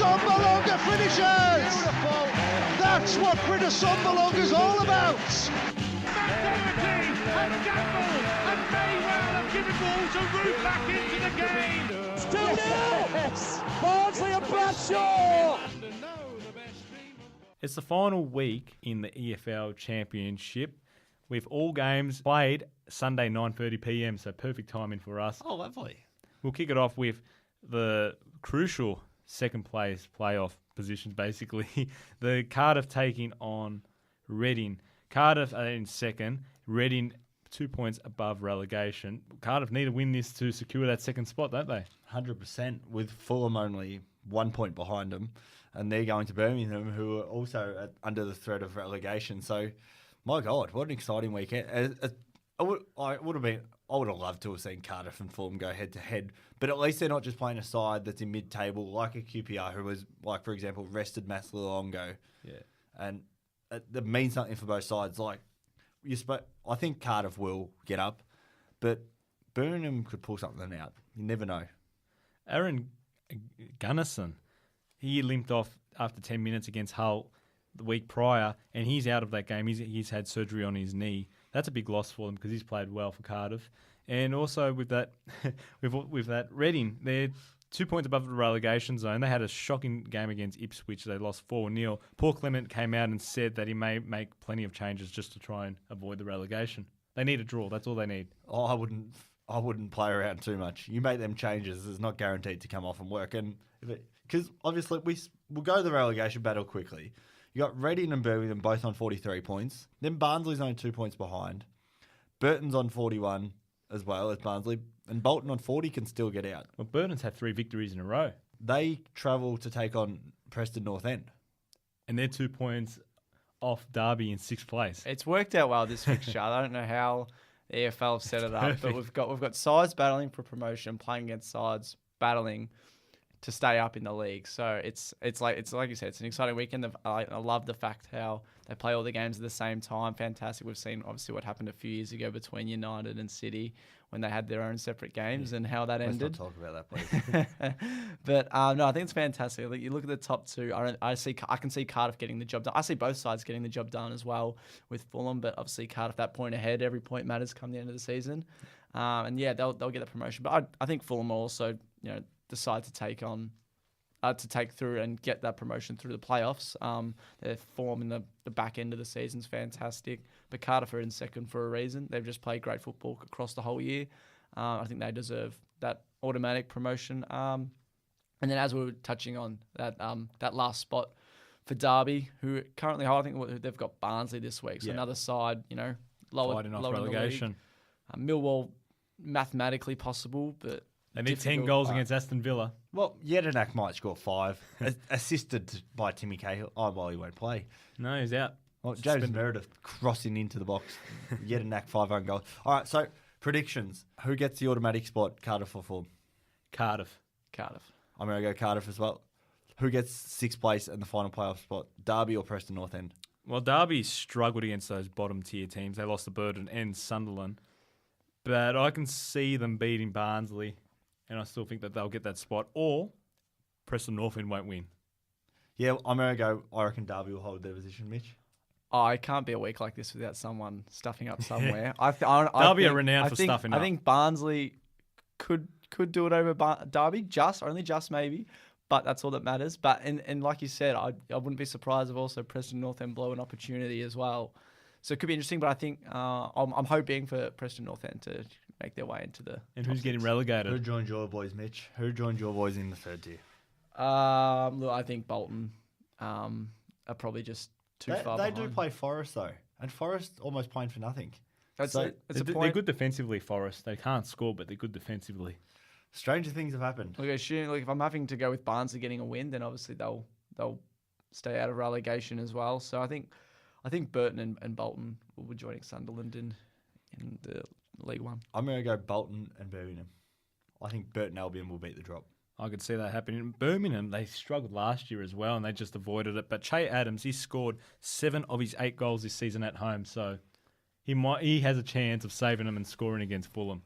Sombalonga finishes! Beautiful! That's what British Sombalonga's all about! McDoherty has gambled and may well have given ball to root back into the game. It's 2-0! Yes! Barnsley and Bradshaw! It's the final week in the EFL Championship with all games played Sunday 9:30 p.m, so perfect timing for us. Oh, lovely. We'll kick it off with the crucial second place playoff positions, basically. The Cardiff taking on Reading. Cardiff are in second, Reading 2 points above relegation. Cardiff need to win this to secure that second spot, don't they? 100%, with Fulham only 1 point behind them, and they're going to Birmingham, who are also under the threat of relegation. So, my God, what an exciting weekend. I would have loved to have seen Cardiff and Fulham go head-to-head, but at least they're not just playing a side that's in mid-table like a QPR, who was, like, for example, rested Maslilongo. Yeah. And that means something for both sides. Like, I think Cardiff will get up, but Birmingham could pull something out. You never know. Aaron Gunnison, he limped off after 10 minutes against Hull the week prior, and he's out of that game. He's had surgery on his knee. That's a big loss for them because he's played well for Cardiff. And also with that, with that Reading, they're 2 points above the relegation zone. They had a shocking game against Ipswich. They lost 4-0. Paul Clement came out and said that he may make plenty of changes just to try and avoid the relegation. They need a draw. That's all they need. Oh, I wouldn't play around too much. You make them changes, it's not guaranteed to come off and work. And because obviously we'll go to the relegation battle quickly. You got Reading and Birmingham both on 43 points. Then Barnsley's only 2 points behind. Burton's on 41 as well as Barnsley. And Bolton on 40 can still get out. Well, Burton's had 3 victories in a row. They travel to take on Preston North End. And they're 2 points off Derby in 6th place. It's worked out well this fixture. I don't know how the EFL have set it up, but we've got sides battling for promotion, playing against sides battling to stay up in the league. So it's like you said, it's an exciting weekend. I love the fact how they play all the games at the same time. Fantastic. We've seen obviously what happened a few years ago between United and City when they had their own separate games and how that ended. Let's not talk about that, please. But no, I think it's fantastic. Like, you look at the top two. I can see Cardiff getting the job done. I see both sides getting the job done as well with Fulham. But obviously Cardiff that point ahead. Every point matters come the end of the season. And yeah, they'll get the promotion. But I think Fulham will also decide to take through and get that promotion through the playoffs. Their form in the back end of the season's fantastic. But Cardiff are in second for a reason. They've just played great football across the whole year. I think they deserve that automatic promotion. And then as we were touching on, that last spot for Derby, who currently, I think they've got Barnsley this week. So another side, lower Fighting off lower relegation. in the league. Millwall, mathematically possible, but They need 10 difficult. goals against Aston Villa. Well, Jedinak might score 5, assisted by Timmy Cahill. Oh, well, he won't play. No, he's out. Well, James Meredith crossing into the box. Jedinak 5 own goals. All right, so predictions. Who gets the automatic spot, Cardiff or Fulham? Cardiff. I'm going to go Cardiff as well. Who gets 6th place and the final playoff spot, Derby or Preston North End? Well, Derby struggled against those bottom-tier teams. They lost to Burton and Sunderland. But I can see them beating Barnsley, and I still think that they'll get that spot. Or Preston North End won't win. Yeah, I'm going to go, I reckon Derby will hold their position, Mitch. Oh, it can't be a week like this without someone stuffing up somewhere. Derby are renowned for stuffing up. I think Barnsley could do it over Derby, only just maybe, but that's all that matters. But and like you said, I wouldn't be surprised if also Preston North End blow an opportunity as well. So it could be interesting, but I think I'm hoping for Preston North End to make their way into the. And who's getting relegated? Who joined your boys, Mitch? Who joined your boys in the third tier? Look, I think Bolton are probably just too far behind. They do play Forest, though. And Forest almost playing for nothing. They're good defensively, Forest. They can't score, but they're good defensively. Stranger things have happened. Look, if I'm having to go with Barnsley getting a win, then obviously they'll stay out of relegation as well. So I think Burton and Bolton will be joining Sunderland in the League One. I'm going to go Bolton and Birmingham. I think Burton Albion will beat the drop. I could see that happening. In Birmingham, they struggled last year as well, and they just avoided it. But Che Adams, he scored 7 of his 8 goals this season at home, so he has a chance of saving them and scoring against Fulham.